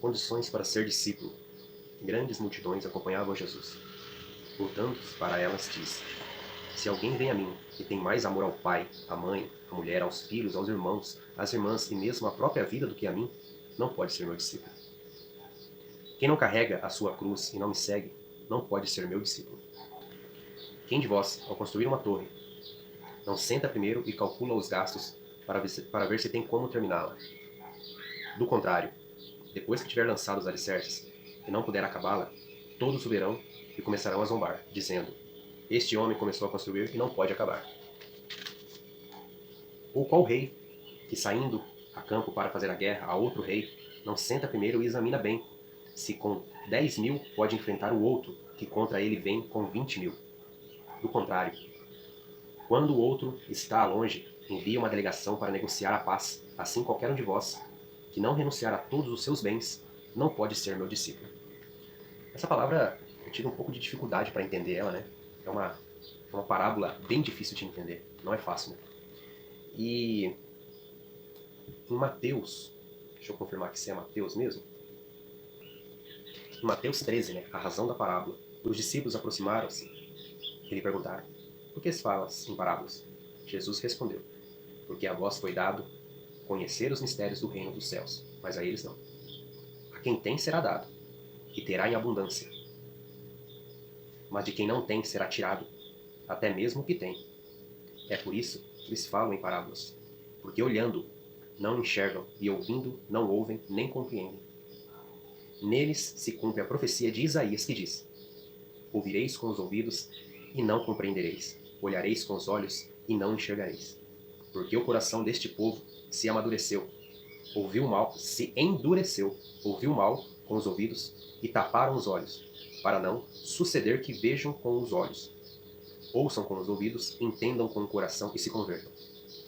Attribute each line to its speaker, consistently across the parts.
Speaker 1: Condições para ser discípulo. Grandes multidões acompanhavam Jesus. Voltando para elas, disse: Se alguém vem a mim e tem mais amor ao pai, à mãe, à mulher, aos filhos, aos irmãos, às irmãs e mesmo à própria vida do que a mim, não pode ser meu discípulo. Quem não carrega a sua cruz e não me segue, não pode ser meu discípulo. Quem de vós, ao construir uma torre, não senta primeiro e calcula os gastos para ver se tem como terminá-la? Do contrário, depois que tiver lançado os alicerces e não puder acabá-la, todos o verão e começarão a zombar, dizendo: Este homem começou a construir e não pode acabar. Ou qual rei, que saindo a campo para fazer a guerra a outro rei, não senta primeiro e examina bem, se com 10.000 pode enfrentar o outro, que contra ele vem com 20.000? Do contrário, quando o outro está longe, envia uma delegação para negociar a paz. Assim qualquer um de vós, que não renunciar a todos os seus bens, não pode ser meu discípulo. Essa palavra, eu tive um pouco de dificuldade para entender ela, né? É uma parábola bem difícil de entender, não é fácil, né? E em Mateus, deixa eu confirmar que isso é Mateus mesmo. Em Mateus 13, né? A razão da parábola. Os discípulos aproximaram-se e lhe perguntaram: Por que falas em parábolas? Jesus respondeu: Porque a vós foi dado conhecer os mistérios do reino dos céus, mas a eles não. A quem tem será dado, e terá em abundância. Mas de quem não tem será tirado, até mesmo o que tem. É por isso que eles falam em parábolas, porque olhando não enxergam, e ouvindo não ouvem nem compreendem. Neles se cumpre a profecia de Isaías que diz: Ouvireis com os ouvidos e não compreendereis, olhareis com os olhos e não enxergareis. Porque o coração deste povo se amadureceu, ouviu mal, se endureceu, ouviu mal com os ouvidos e taparam os olhos, para não suceder que vejam com os olhos, ouçam com os ouvidos, entendam com o coração e se convertam.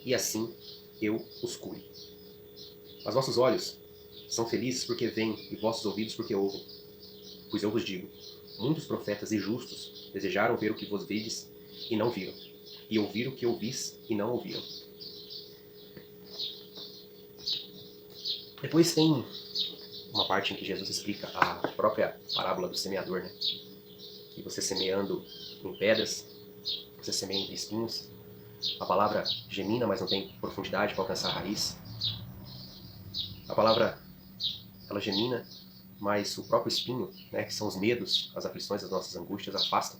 Speaker 1: E assim eu os cure. Mas vossos olhos são felizes porque veem, e vossos ouvidos porque ouvem. Pois eu vos digo, muitos profetas e justos desejaram ver o que vos vedes e não viram, e ouvir o que ouvis e não ouviram. Depois tem uma parte em que Jesus explica a própria parábola do semeador, né? Que você semeando em pedras, você semeia entre espinhos, a palavra gemina, mas não tem profundidade para alcançar a raiz. A palavra, ela gemina, mas o próprio espinho, né, que são os medos, as aflições, as nossas angústias, afastam,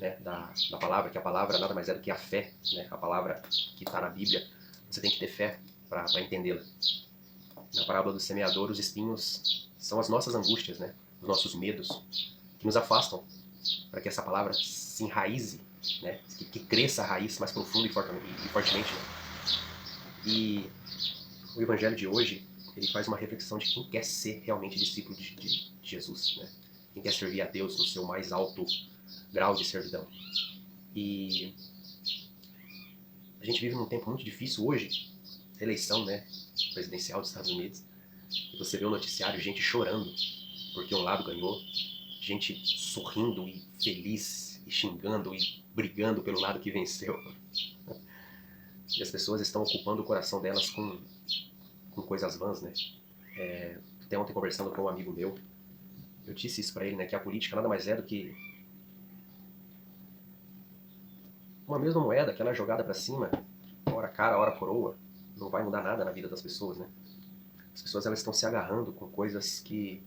Speaker 1: né, da palavra, que a palavra nada mais é do que a fé, né? A palavra que está na Bíblia, você tem que ter fé para entendê-la. Na parábola do semeador, os espinhos são as nossas angústias, né? Os nossos medos, que nos afastam para que essa palavra se enraize, né? Que cresça a raiz mais profunda e fortemente. Né? E o evangelho de hoje, ele faz uma reflexão de quem quer ser realmente discípulo de Jesus, né? Quem quer servir a Deus no seu mais alto grau de servidão. E a gente vive num tempo muito difícil hoje, eleição, né, presidencial dos Estados Unidos, e você vê o noticiário, gente chorando porque um lado ganhou, gente sorrindo e feliz e xingando e brigando pelo lado que venceu. E as pessoas estão ocupando o coração delas com coisas vãs, né? Até ontem conversando com um amigo meu, eu disse isso pra ele, né, que a política nada mais é do que uma mesma moeda que ela é jogada pra cima, hora cara, hora coroa, não vai mudar nada na vida das pessoas, né? As pessoas elas estão se agarrando com coisas que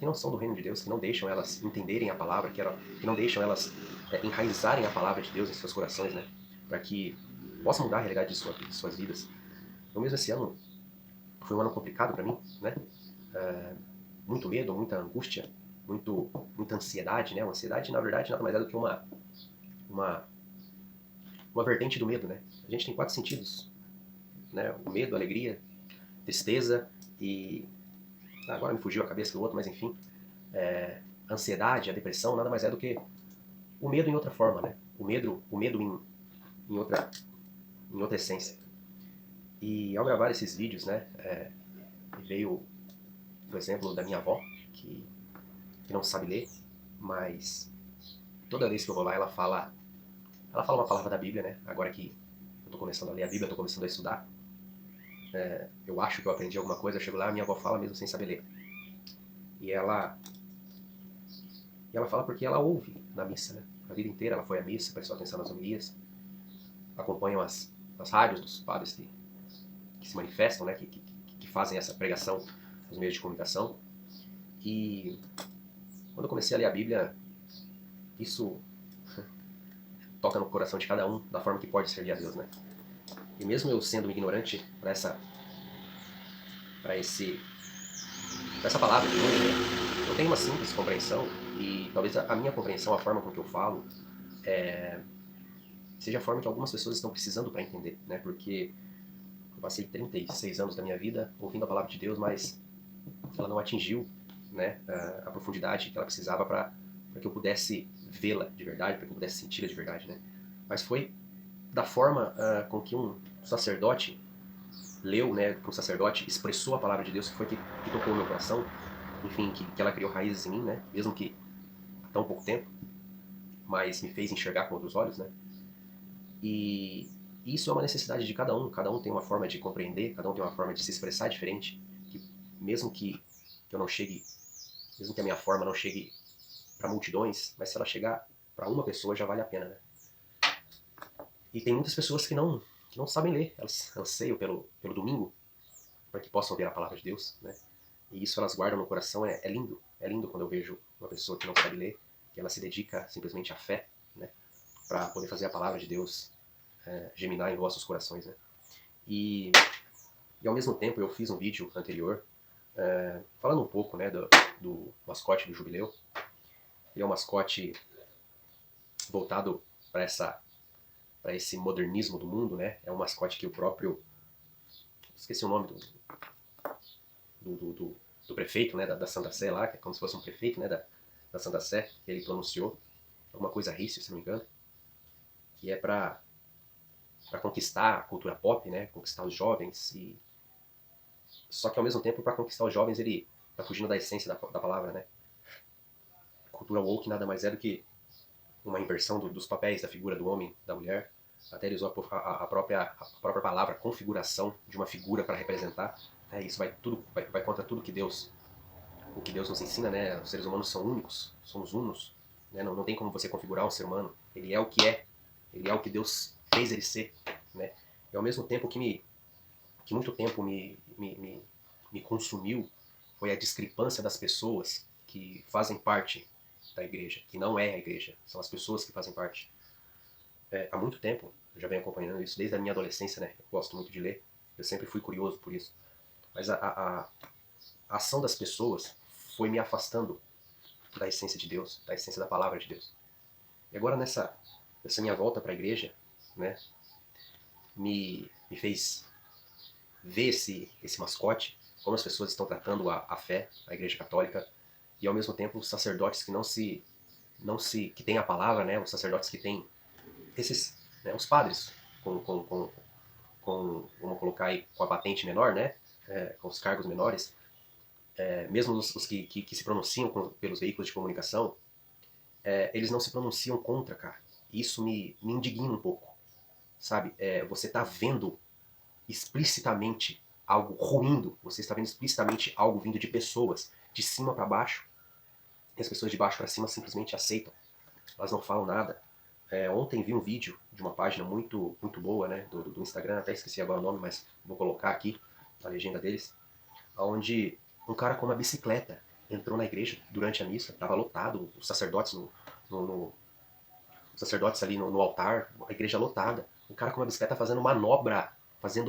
Speaker 1: não são do reino de Deus, que não deixam elas entenderem a palavra, que não deixam elas enraizarem a palavra de Deus em seus corações, né? Para que possa mudar a realidade de suas vidas. Eu mesmo esse ano foi um ano complicado para mim, né? Muito medo, muita angústia, muita ansiedade, né? Uma ansiedade, na verdade, nada mais é do que uma, uma vertente do medo, né? A gente tem 4 sentidos, né? O medo, a alegria, tristeza e... agora me fugiu a cabeça do outro, mas enfim. A ansiedade, a depressão, nada mais é do que o medo em outra forma, né? O medo em outra essência. E ao gravar esses vídeos, né, veio o exemplo da minha avó, que não sabe ler, mas toda vez que eu vou lá, ela fala uma palavra da Bíblia, né? Agora que eu tô começando a ler a Bíblia, eu tô começando a estudar. Eu acho que eu aprendi alguma coisa, eu chego lá, minha avó fala mesmo sem saber ler. E ela fala porque ela ouve na missa, né? A vida inteira ela foi à missa, prestou atenção nas homilias, acompanham as rádios dos padres que se manifestam, né? Que fazem essa pregação nos meios de comunicação. E quando eu comecei a ler a Bíblia, isso toca no coração de cada um, da forma que pode servir a Deus, né? E mesmo eu sendo um ignorante para essa palavra de hoje, né? Eu tenho uma simples compreensão e talvez a minha compreensão, a forma com que eu falo, seja a forma que algumas pessoas estão precisando para entender, né? Porque eu passei 36 anos da minha vida ouvindo a palavra de Deus, mas ela não atingiu, né, a profundidade que ela precisava para que eu pudesse vê-la de verdade, para que eu pudesse senti-la de verdade, né? Mas foi da forma com que um sacerdote leu, né, que um sacerdote expressou a palavra de Deus, que foi que tocou o meu coração, enfim, que ela criou raízes em mim, né, mesmo que há tão pouco tempo, mas me fez enxergar com outros olhos, né? E isso é uma necessidade de cada um tem uma forma de compreender, cada um tem uma forma de se expressar diferente, que mesmo que eu não chegue, mesmo que a minha forma não chegue para multidões, mas se ela chegar para uma pessoa já vale a pena, né? E tem muitas pessoas que não sabem ler, elas anseiam pelo domingo, para que possam ver a palavra de Deus, né? E isso elas guardam no coração, é lindo quando eu vejo uma pessoa que não sabe ler, que ela se dedica simplesmente à fé, né? Para poder fazer a palavra de Deus geminar em vossos corações, né? E ao mesmo tempo eu fiz um vídeo anterior falando um pouco, né, do mascote do Jubileu. Ele é um mascote voltado para esse modernismo do mundo, né? É um mascote que o próprio, esqueci o nome do prefeito, né, da Santa Sé lá, que é como se fosse um prefeito, né, da Santa Sé, ele pronunciou alguma coisa rício, se não me engano, que é para conquistar a cultura pop, né, conquistar os jovens, e só que ao mesmo tempo para conquistar os jovens ele tá fugindo da essência da palavra, né? Cultura woke nada mais é do que uma inversão dos papéis da figura do homem, da mulher. Até ele usou a própria palavra configuração de uma figura para representar. Isso vai contra tudo o que Deus nos ensina, né? Os seres humanos são únicos, somos unos, né? Não tem como você configurar um ser humano. Ele é o que é, ele é o que Deus fez ele ser, né? E ao mesmo tempo que muito tempo me consumiu foi a discrepância das pessoas que fazem parte da igreja, que não é a igreja, são as pessoas que fazem parte. Há muito tempo, eu já venho acompanhando isso desde a minha adolescência, né? Eu gosto muito de ler, eu sempre fui curioso por isso. Mas a ação das pessoas foi me afastando da essência de Deus, da essência da palavra de Deus. E agora nessa minha volta para a igreja, né, me fez ver esse mascote, como as pessoas estão tratando a fé, a igreja católica, e ao mesmo tempo os sacerdotes que que têm a palavra, né, os sacerdotes que têm esses, né, os padres vamos colocar aí com a patente menor, né, com os cargos menores, mesmo os que se pronunciam pelos veículos de comunicação, eles não se pronunciam contra, cara. Isso me indigna um pouco, sabe? Você tá vendo explicitamente algo ruindo, você está vendo explicitamente algo vindo de pessoas de cima para baixo, e as pessoas de baixo para cima simplesmente aceitam. Elas não falam nada. Ontem vi um vídeo de uma página muito boa, né, do Instagram, até esqueci agora o nome, mas vou colocar aqui a legenda deles, onde um cara com uma bicicleta entrou na igreja durante a missa, estava lotado, os sacerdotes os sacerdotes ali no altar, a igreja lotada, o cara com uma bicicleta fazendo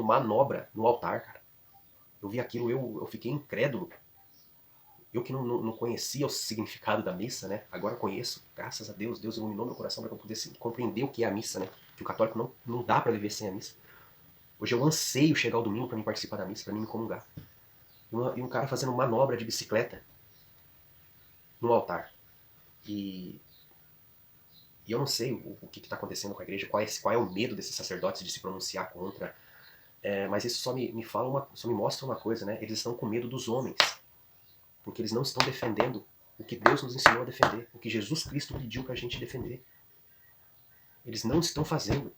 Speaker 1: manobra no altar, cara. Eu vi aquilo, eu fiquei incrédulo. Eu que não conhecia o significado da missa, né? Agora conheço, graças a Deus, Deus iluminou meu coração para que eu pudesse compreender o que é a missa, né? Que o católico não dá para viver sem a missa. Hoje eu anseio chegar ao domingo para me participar da missa, para me comungar. E um cara fazendo manobra de bicicleta no altar. E eu não sei o que está acontecendo com a igreja, qual é o medo desses sacerdotes de se pronunciar contra. Mas isso só me mostra uma coisa, né? Eles estão com medo dos homens. Porque eles não estão defendendo o que Deus nos ensinou a defender, o que Jesus Cristo pediu para a gente defender. Eles não estão fazendo.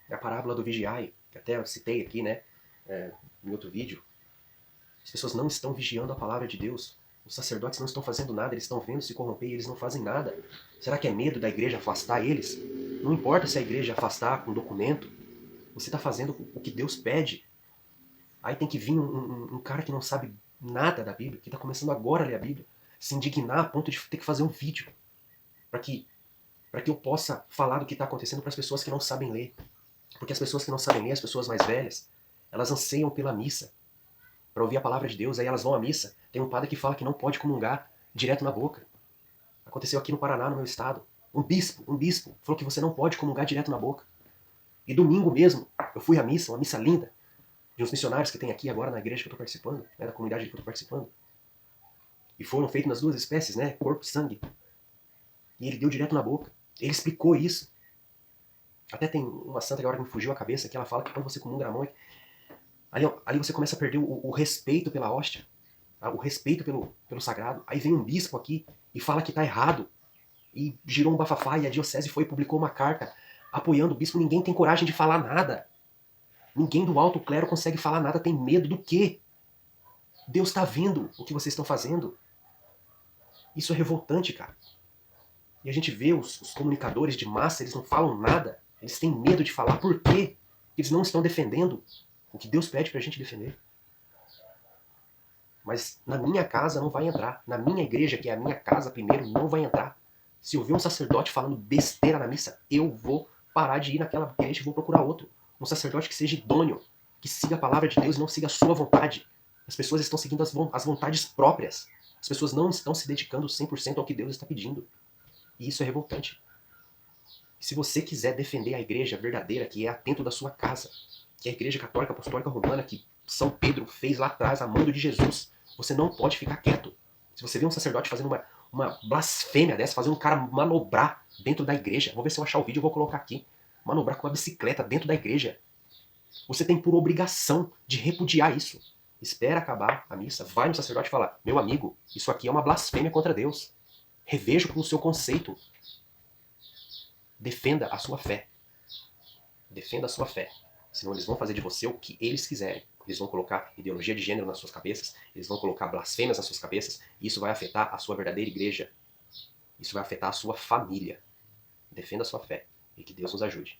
Speaker 1: É a parábola do vigiai, que até eu citei aqui, né? em outro vídeo, as pessoas não estão vigiando a palavra de Deus. Os sacerdotes não estão fazendo nada, eles estão vendo se corromper e eles não fazem nada. Será que é medo da igreja afastar eles? Não importa se a igreja afastar com documento, você está fazendo o que Deus pede. Aí tem que vir um cara que não sabe nada da Bíblia, que está começando agora a ler a Bíblia, se indignar a ponto de ter que fazer um vídeo para que, para que eu possa falar do que está acontecendo para as pessoas que não sabem ler. Porque as pessoas que não sabem ler, as pessoas mais velhas, elas anseiam pela missa, para ouvir a palavra de Deus, aí elas vão à missa. Tem um padre que fala que não pode comungar direto na boca. Aconteceu aqui no Paraná, no meu estado. Um bispo, falou que você não pode comungar direto na boca. E domingo mesmo, eu fui à missa, uma missa linda, de uns missionários que tem aqui agora na igreja que eu estou participando, né, da comunidade que eu estou participando. E foram feitos nas duas espécies, né, corpo e sangue. E ele deu direto na boca. Ele explicou isso. Até tem uma santa que agora me fugiu a cabeça, que ela fala que quando você comunga na mão, ali você começa a perder o respeito pela hóstia, o respeito pelo sagrado. Aí vem um bispo aqui e fala que está errado. E girou um bafafá e a diocese foi e publicou uma carta apoiando o bispo. Ninguém tem coragem de falar nada. Ninguém do alto clero consegue falar nada, tem medo do quê? Deus está vendo o que vocês estão fazendo. Isso é revoltante, cara. E a gente vê os comunicadores de massa, eles não falam nada. Eles têm medo de falar. Por quê? Eles não estão defendendo o que Deus pede pra gente defender. Mas na minha casa não vai entrar. Na minha igreja, que é a minha casa primeiro, não vai entrar. Se eu ver um sacerdote falando besteira na missa, eu vou parar de ir naquela igreja e vou procurar outro. Um sacerdote que seja idôneo, que siga a palavra de Deus e não siga a sua vontade. As pessoas estão seguindo as vontades próprias. As pessoas não estão se dedicando 100% ao que Deus está pedindo. E isso é revoltante. Se você quiser defender a igreja verdadeira, que é a dentro da sua casa, que é a igreja católica apostólica romana, que São Pedro fez lá atrás, a mando de Jesus, você não pode ficar quieto. Se você vê um sacerdote fazendo uma blasfêmia dessa, fazendo um cara manobrar dentro da igreja, vou ver se eu achar o vídeo, eu vou colocar aqui, manobrar com uma bicicleta dentro da igreja, você tem por obrigação de repudiar isso. Espera acabar a missa, vai no sacerdote e fala: meu amigo, isso aqui é uma blasfêmia contra Deus. Reveja o seu conceito. Defenda a sua fé. Defenda a sua fé. Senão eles vão fazer de você o que eles quiserem. Eles vão colocar ideologia de gênero nas suas cabeças, eles vão colocar blasfêmias nas suas cabeças, e isso vai afetar a sua verdadeira igreja. Isso vai afetar a sua família. Defenda a sua fé e que Deus nos ajude.